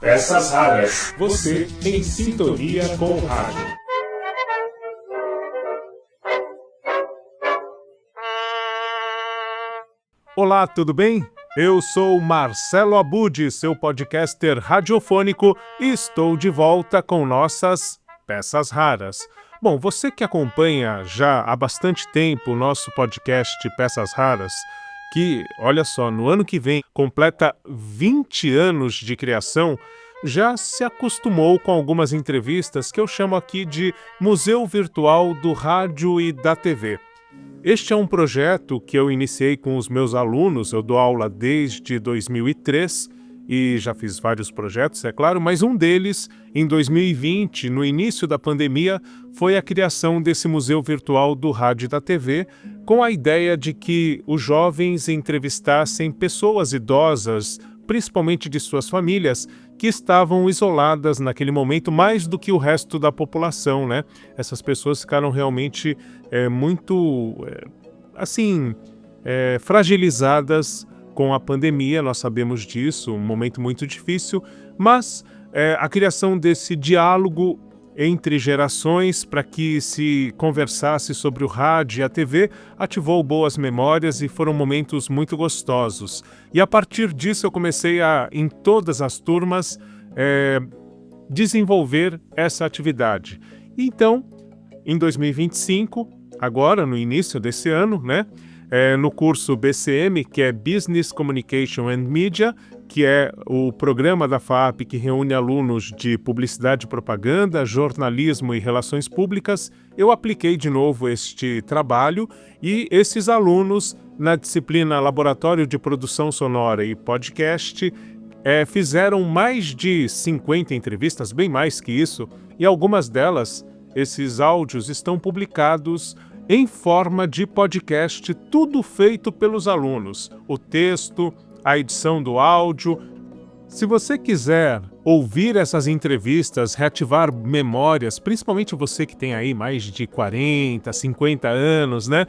Peças raras. Você em sintonia com o rádio. Olá, tudo bem? Eu sou Marcelo Abud, seu podcaster radiofônico, e estou de volta com nossas Peças Raras. Bom, você que acompanha já há bastante tempo o nosso podcast Peças Raras, que, olha só, no ano que vem completa 20 anos de criação, já se acostumou com algumas entrevistas que eu chamo aqui de Museu Virtual do Rádio e da TV. Este é um projeto que eu iniciei com os meus alunos, eu dou aula desde 2003 e já fiz vários projetos, é claro, mas um deles, em 2020, no início da pandemia, foi a criação desse Museu Virtual do Rádio e da TV, com a ideia de que os jovens entrevistassem pessoas idosas, principalmente de suas famílias, que estavam isoladas naquele momento mais do que o resto da população, né? Essas pessoas ficaram realmente muito, fragilizadas com a pandemia, nós sabemos disso, um momento muito difícil, mas a criação desse diálogo entre gerações para que se conversasse sobre o rádio e a TV ativou boas memórias e foram momentos muito gostosos. E a partir disso eu comecei a, em todas as turmas, desenvolver essa atividade. Então, em 2025, agora no início desse ano, né, no curso BCM, que é Business Communication and Media, que é o programa da FAAP que reúne alunos de publicidade e propaganda, jornalismo e relações públicas, eu apliquei de novo este trabalho e esses alunos, na disciplina Laboratório de Produção Sonora e Podcast, fizeram mais de 50 entrevistas, bem mais que isso, e algumas delas, esses áudios estão publicados em forma de podcast, tudo feito pelos alunos, o texto, a edição do áudio. Se você quiser ouvir essas entrevistas, reativar memórias, principalmente você que tem aí mais de 40, 50 anos, né?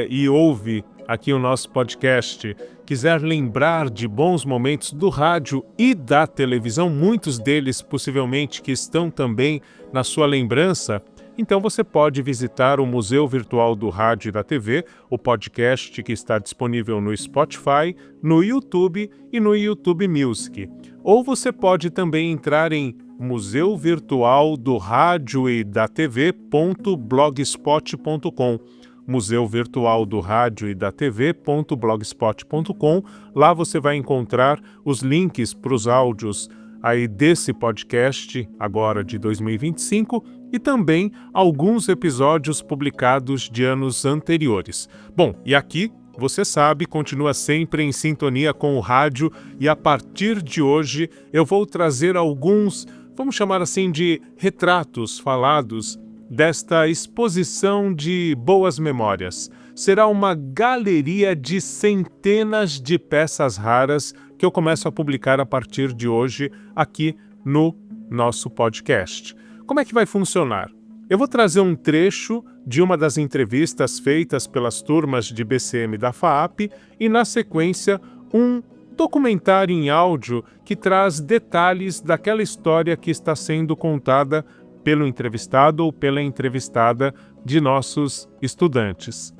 E ouve aqui o nosso podcast, quiser lembrar de bons momentos do rádio e da televisão, muitos deles possivelmente que estão também na sua lembrança, então você pode visitar o Museu Virtual do Rádio e da TV, o podcast que está disponível no Spotify, no YouTube e no YouTube Music. Ou você pode também entrar em museuvirtualdoradioedatv.blogspot.com, museuvirtualdoradioedatv.blogspot.com. Lá você vai encontrar os links para os áudios aí desse podcast agora de 2025 e também alguns episódios publicados de anos anteriores. Bom, e aqui, você sabe, continua sempre em sintonia com o rádio e a partir de hoje eu vou trazer alguns, vamos chamar assim, de retratos falados desta exposição de boas memórias. Será uma galeria de centenas de peças raras que eu começo a publicar a partir de hoje aqui no nosso podcast. Como é que vai funcionar? Eu vou trazer um trecho de uma das entrevistas feitas pelas turmas de BCM da FAAP e, na sequência, um documentário em áudio que traz detalhes daquela história que está sendo contada pelo entrevistado ou pela entrevistada de nossos estudantes.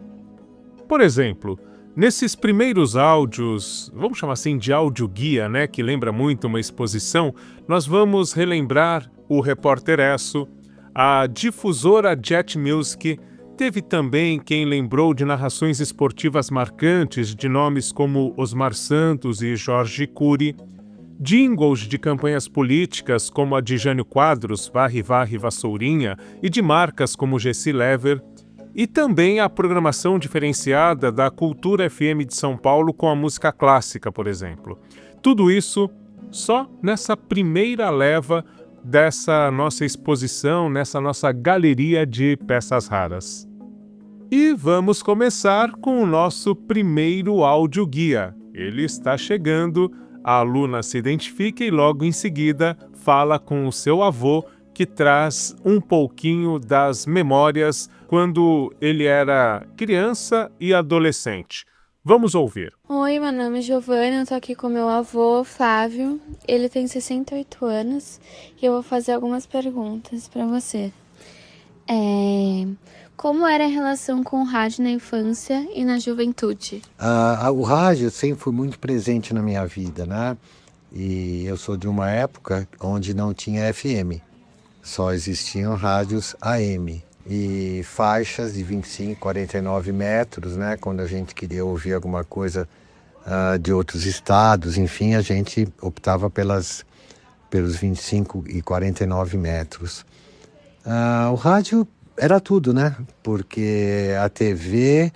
Por exemplo, nesses primeiros áudios, vamos chamar assim de áudio guia, né, que lembra muito uma exposição, nós vamos relembrar o Repórter Esso, a difusora Jet Music, teve também quem lembrou de narrações esportivas marcantes de nomes como Osmar Santos e Jorge Cury, jingles de campanhas políticas como a de Jânio Quadros, Varre Varre Vassourinha, e de marcas como Gessi Lever, e também a programação diferenciada da Cultura FM de São Paulo com a música clássica, por exemplo. Tudo isso só nessa primeira leva dessa nossa exposição, nessa nossa galeria de peças raras. E vamos começar com o nosso primeiro áudio guia. Ele está chegando, a aluna se identifica e logo em seguida fala com o seu avô, que traz um pouquinho das memórias quando ele era criança e adolescente. Vamos ouvir. Oi, meu nome é Giovana, eu tô aqui com meu avô, Flávio. Ele tem 68 anos e eu vou fazer algumas perguntas para você. Como era a relação com o rádio na infância e na juventude? O rádio sempre foi muito presente na minha vida, né? E eu sou de uma época onde não tinha FM, só existiam rádios AM. E faixas de 25, 49 metros, né? Quando a gente queria ouvir alguma coisa de outros estados, enfim, a gente optava pelos 25 e 49 metros. O rádio era tudo, né? Porque a TV,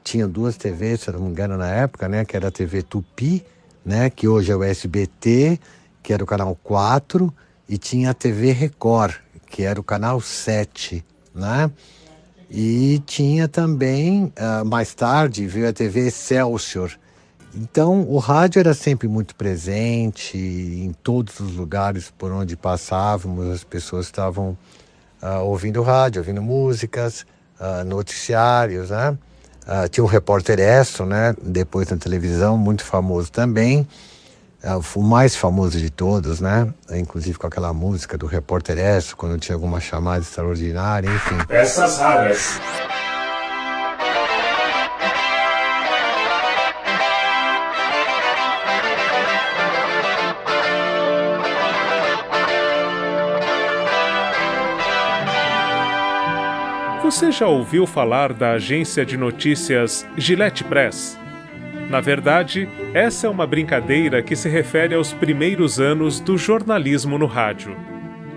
tinha 2 TVs, se não me engano, na época, né? Que era a TV Tupi, né? Que hoje é o SBT, que era o canal 4, e tinha a TV Record, que era o canal 7, né? E tinha também, mais tarde, veio a TV Excelsior. Então, o rádio era sempre muito presente, em todos os lugares por onde passávamos, as pessoas estavam ouvindo rádio, ouvindo músicas, noticiários, né? Tinha o Repórter Esso, né? Depois na televisão, muito famoso também. O mais famoso de todos, né? Inclusive com aquela música do Repórter Esso, quando tinha alguma chamada extraordinária, enfim. Peças raras. Você já ouviu falar da agência de notícias Gillette Press? Na verdade, essa é uma brincadeira que se refere aos primeiros anos do jornalismo no rádio.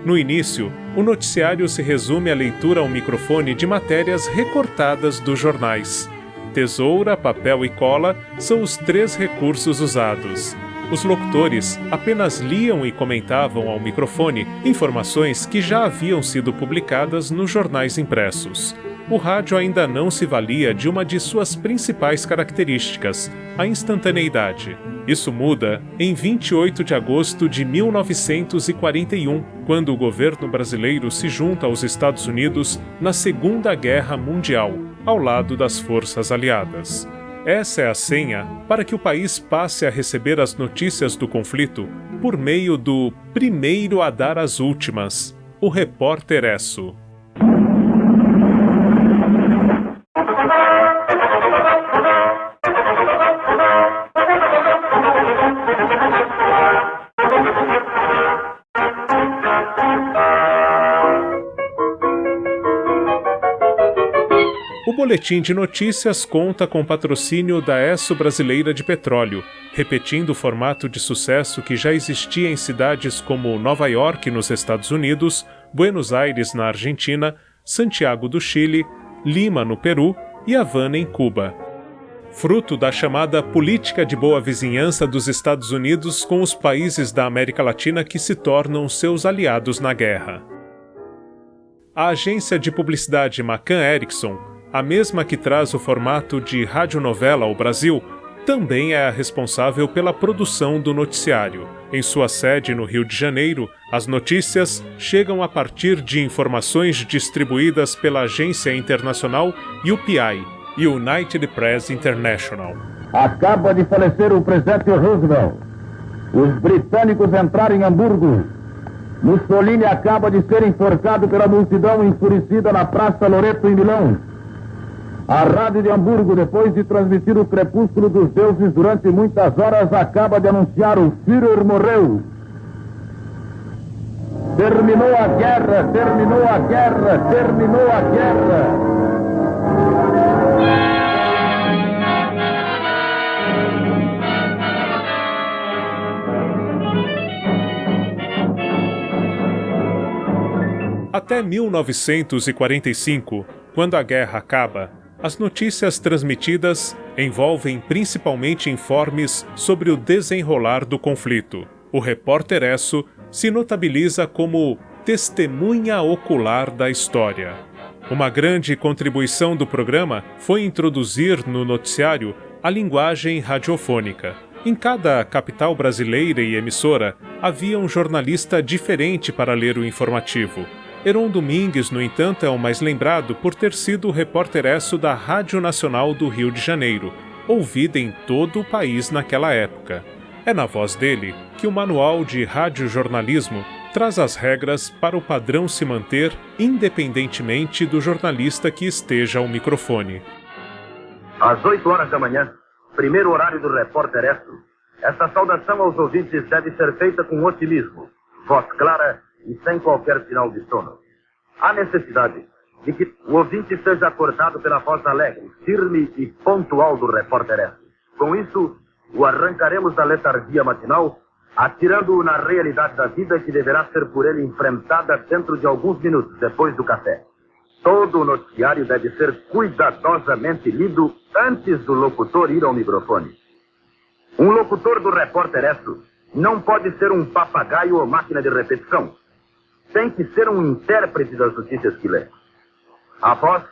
No início, o noticiário se resume à leitura ao microfone de matérias recortadas dos jornais. Tesoura, papel e cola são os 3 recursos usados. Os locutores apenas liam e comentavam ao microfone informações que já haviam sido publicadas nos jornais impressos. O rádio ainda não se valia de uma de suas principais características, a instantaneidade. Isso muda em 28 de agosto de 1941, quando o governo brasileiro se junta aos Estados Unidos na Segunda Guerra Mundial, ao lado das forças aliadas. Essa é a senha para que o país passe a receber as notícias do conflito por meio do primeiro a dar as últimas, o Repórter Esso. O Boletim de Notícias conta com patrocínio da Esso Brasileira de Petróleo, repetindo o formato de sucesso que já existia em cidades como Nova York, nos Estados Unidos, Buenos Aires, na Argentina, Santiago do Chile, Lima, no Peru e Havana, em Cuba. Fruto da chamada política de boa vizinhança dos Estados Unidos com os países da América Latina que se tornam seus aliados na guerra. A agência de publicidade McCann Erickson, a mesma que traz o formato de radionovela ao Brasil, também é a responsável pela produção do noticiário. Em sua sede no Rio de Janeiro, as notícias chegam a partir de informações distribuídas pela agência internacional UPI, United Press International. Acaba de falecer o presidente Roosevelt. Os britânicos entraram em Hamburgo. Mussolini acaba de ser enforcado pela multidão enfurecida na Praça Loreto, em Milão. A Rádio de Hamburgo, depois de transmitir o crepúsculo dos deuses durante muitas horas, acaba de anunciar: o Führer morreu. Terminou a guerra, terminou a guerra, terminou a guerra. Até 1945, quando a guerra acaba, as notícias transmitidas envolvem principalmente informes sobre o desenrolar do conflito. O Repórter Esso se notabiliza como testemunha ocular da história. Uma grande contribuição do programa foi introduzir no noticiário a linguagem radiofônica. Em cada capital brasileira e emissora, havia um jornalista diferente para ler o informativo. Heron Domingues, no entanto, é o mais lembrado por ter sido o repórter Esso da Rádio Nacional do Rio de Janeiro, ouvida em todo o país naquela época. É na voz dele que o Manual de Radiojornalismo traz as regras para o padrão se manter independentemente do jornalista que esteja ao microfone. Às 8 horas da manhã, primeiro horário do Repórter Esso, esta saudação aos ouvintes deve ser feita com otimismo, voz clara e sem qualquer sinal de sono. Há necessidade de que o ouvinte seja acordado pela voz alegre, firme e pontual do Repórter Esso. Com isso, o arrancaremos da letargia matinal, atirando-o na realidade da vida que deverá ser por ele enfrentada dentro de alguns minutos depois do café. Todo o noticiário deve ser cuidadosamente lido antes do locutor ir ao microfone. Um locutor do Repórter Esso não pode ser um papagaio ou máquina de repetição. Tem que ser um intérprete das notícias que lê. A voz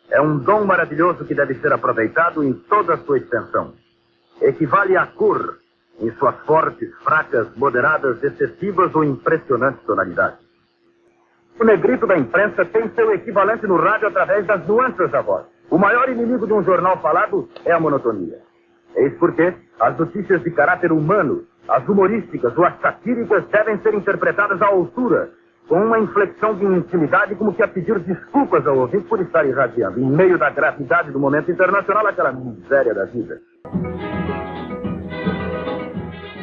é um dom maravilhoso que deve ser aproveitado em toda a sua extensão. Equivale à cor, em suas fortes, fracas, moderadas, excessivas ou impressionantes tonalidades. O negrito da imprensa tem seu equivalente no rádio através das nuances da voz. O maior inimigo de um jornal falado é a monotonia. Eis porque as notícias de caráter humano, as humorísticas ou as satíricas devem ser interpretadas à altura, com uma inflexão de intimidade como que a pedir desculpas ao ouvinte por estar irradiando, em meio da gravidade do momento internacional, aquela miséria da vida.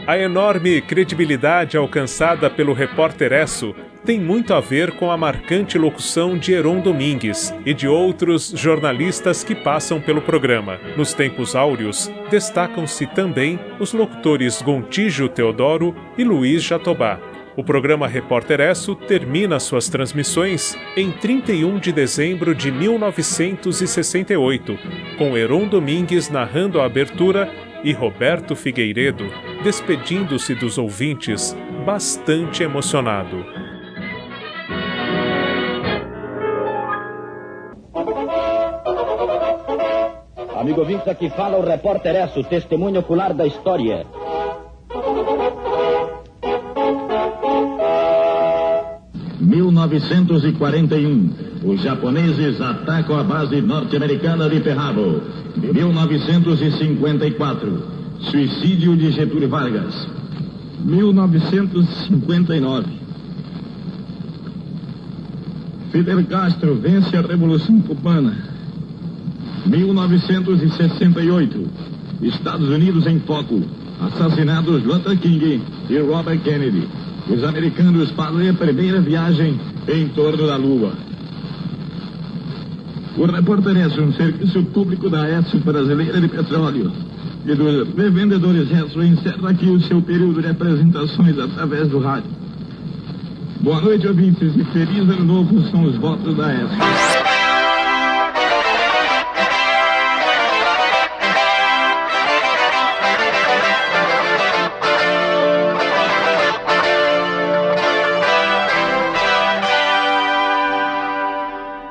A enorme credibilidade alcançada pelo Repórter Esso tem muito a ver com a marcante locução de Heron Domingues e de outros jornalistas que passam pelo programa. Nos tempos áureos, destacam-se também os locutores Gontijo Teodoro e Luiz Jatobá. O programa Repórter Esso termina suas transmissões em 31 de dezembro de 1968, com Heron Domingues narrando a abertura e Roberto Figueiredo despedindo-se dos ouvintes, bastante emocionado. Amigo ouvinte, aqui fala o Repórter Esso, testemunho ocular da história. Em 1941, os japoneses atacam a base norte-americana de Pearl Harbor. 1954, suicídio de Getúlio Vargas. 1959, Fidel Castro vence a Revolução Cubana. 1968, Estados Unidos em foco. Assassinados Luther King e Robert Kennedy. Os americanos fazem a primeira viagem em torno da Lua. O Repórter Esso, um serviço público da Esso Brasileira de Petróleo e dos revendedores Esso, encerra aqui o seu período de apresentações através do rádio. Boa noite, ouvintes, e feliz ano novo são os votos da Esso.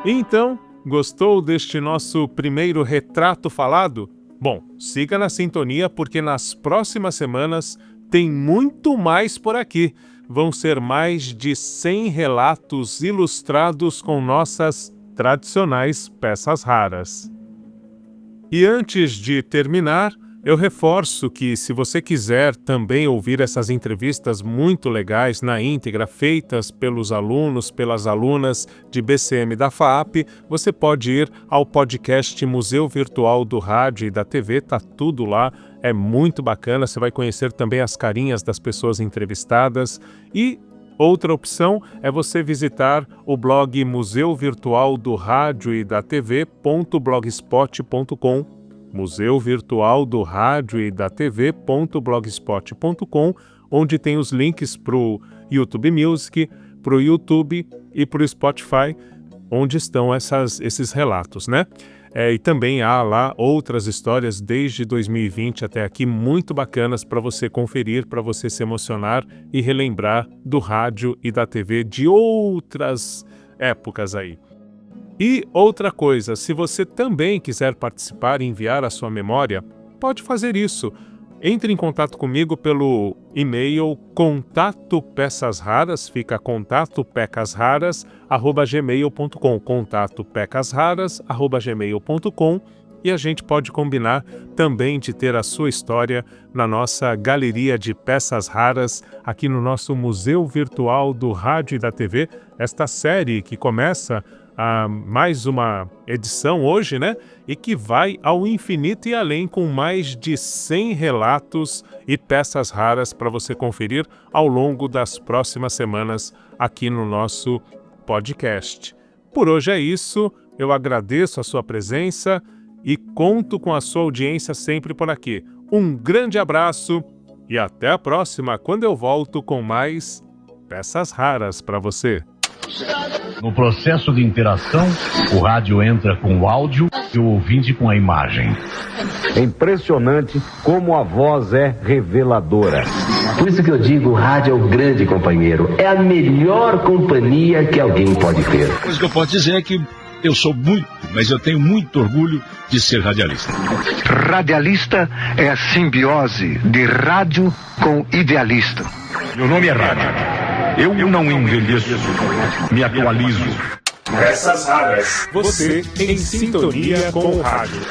Então, gostou deste nosso primeiro retrato falado? Bom, siga na sintonia porque nas próximas semanas tem muito mais por aqui. Vão ser mais de 100 relatos ilustrados com nossas tradicionais peças raras. E antes de terminar, eu reforço que se você quiser também ouvir essas entrevistas muito legais na íntegra, feitas pelos alunos, pelas alunas de BCM da FAAP, você pode ir ao podcast Museu Virtual do Rádio e da TV, tá tudo lá, é muito bacana, você vai conhecer também as carinhas das pessoas entrevistadas. E outra opção é você visitar o blog Museu Virtual do Rádio e da TV.blogspot.com, Museu Virtual do Rádio e da TV.blogspot.com, onde tem os links para o YouTube Music, para o YouTube e para o Spotify, onde estão esses relatos, né? E também há lá outras histórias desde 2020 até aqui, muito bacanas para você conferir, para você se emocionar e relembrar do rádio e da TV de outras épocas aí. E outra coisa, se você também quiser participar e enviar a sua memória, pode fazer isso. Entre em contato comigo pelo e-mail contatopeçasraras, fica contatopeçasraras@gmail.com, contatopeçasraras@gmail.com, e a gente pode combinar também de ter a sua história na nossa galeria de peças raras aqui no nosso Museu Virtual do Rádio e da TV, esta série que começa mais uma edição hoje, né? E que vai ao infinito e além com mais de 100 relatos e peças raras para você conferir ao longo das próximas semanas aqui no nosso podcast. Por hoje é isso, eu agradeço a sua presença e conto com a sua audiência sempre por aqui. Um grande abraço e até a próxima, quando eu volto com mais peças raras para você. No processo de interação, o rádio entra com o áudio e o ouvinte com a imagem. É impressionante como a voz é reveladora. Por isso que eu digo, o rádio é o grande companheiro. É a melhor companhia que alguém pode ter. A coisa que eu posso dizer é que eu sou mas eu tenho muito orgulho de ser radialista. Radialista é a simbiose de rádio com idealista. Meu nome é rádio. Eu não envelheço, me atualizo. Peças raras. Você em sintonia com o rádio.